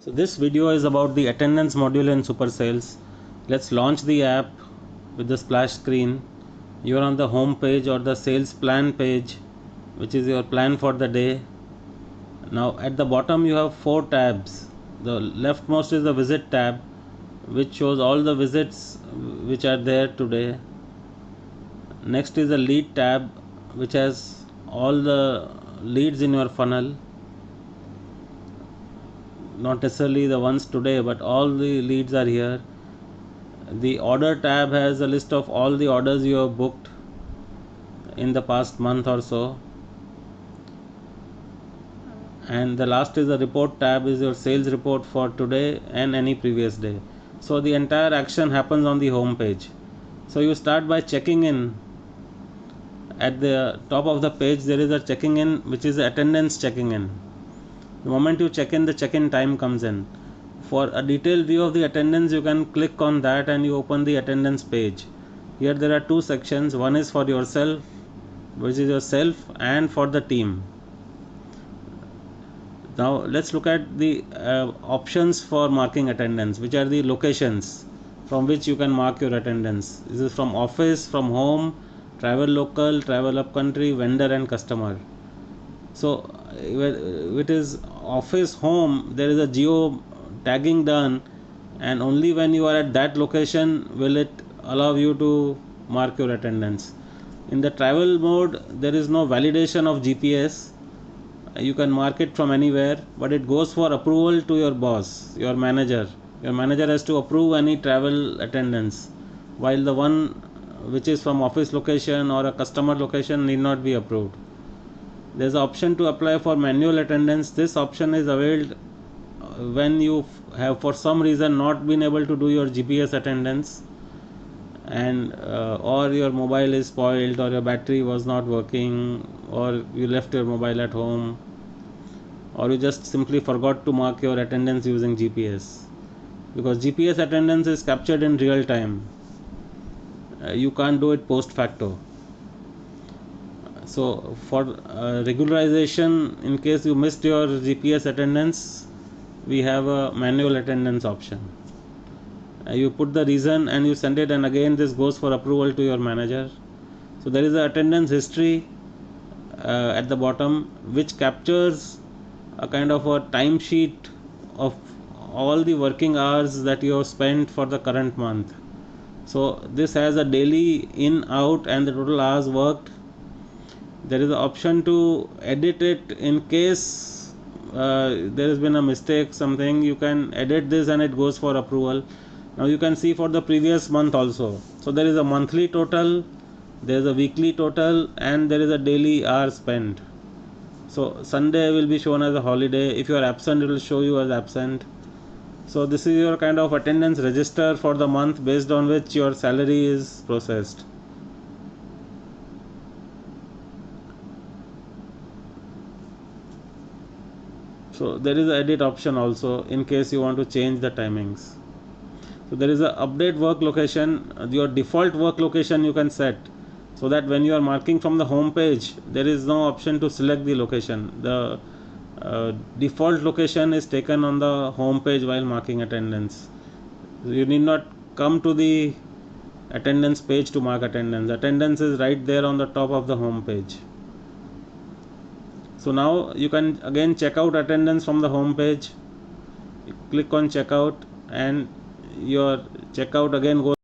So this video is about the attendance module in Supersales. Let's launch the app with the splash screen. You are on the home page or the sales plan page, which is your plan for the day. Now at the bottom you have 4 tabs. The leftmost is the visit tab, which shows all the visits which are there today. Next is the lead tab, which has all the leads in your funnel. Not necessarily the ones today, but all the leads are here. The order tab has a list of all the orders you have booked in the past month or so. And the last is the report tab, is your sales report for today and any previous day. So the entire action happens on the home page. So you start by checking in. At the top of the page there is a checking in, which is attendance checking in. The moment you check in, the check-in time comes in. For a detailed view of the attendance, you can click on that and you open the attendance page. Here there are 2 sections. One is for yourself, which is yourself, and for the team. Now let's look at the options for marking attendance, which are the locations from which you can mark your attendance. This is from office, from home, travel local, travel up country, vendor and customer. So it is office, home, there is a geo tagging done, and only when you are at that location will it allow you to mark your attendance. In the travel mode there is no validation of GPS. You can mark it from anywhere, but it goes for approval to your boss, your manager. Your manager has to approve any travel attendance, while the one which is from office location or a customer location need not be approved. There is an option to apply for manual attendance. This option is availed when you have for some reason not been able to do your GPS attendance, and or your mobile is spoiled, or your battery was not working, or you left your mobile at home, or you just simply forgot to mark your attendance using GPS. Because GPS attendance is captured in real time, you can't do it post facto. So for regularization, in case you missed your GPS attendance, we have a manual attendance option. You put the reason and you send it, and again this goes for approval to your manager. So there is a attendance history at the bottom, which captures a kind of a timesheet of all the working hours that you have spent for the current month. So this has a daily in, out, and the total hours worked. There is an option to edit it in case there has been a mistake, something. You can edit this and it goes for approval. Now you can see for the previous month also. So there is a monthly total, there is a weekly total, and there is a daily hour spent. So Sunday will be shown as a holiday. If you are absent, it will show you as absent. So this is your kind of attendance register for the month, based on which your salary is processed. So there is an edit option also in case you want to change the timings. So there is a update work location. Your default work location you can set, so that when you are marking from the home page, there is no option to select the location. The default location is taken on the home page while marking attendance. You need not come to the attendance page to mark attendance. Attendance is right there on the top of the home page. So now you can again check out attendance from the home page. You click on checkout, and your checkout again goes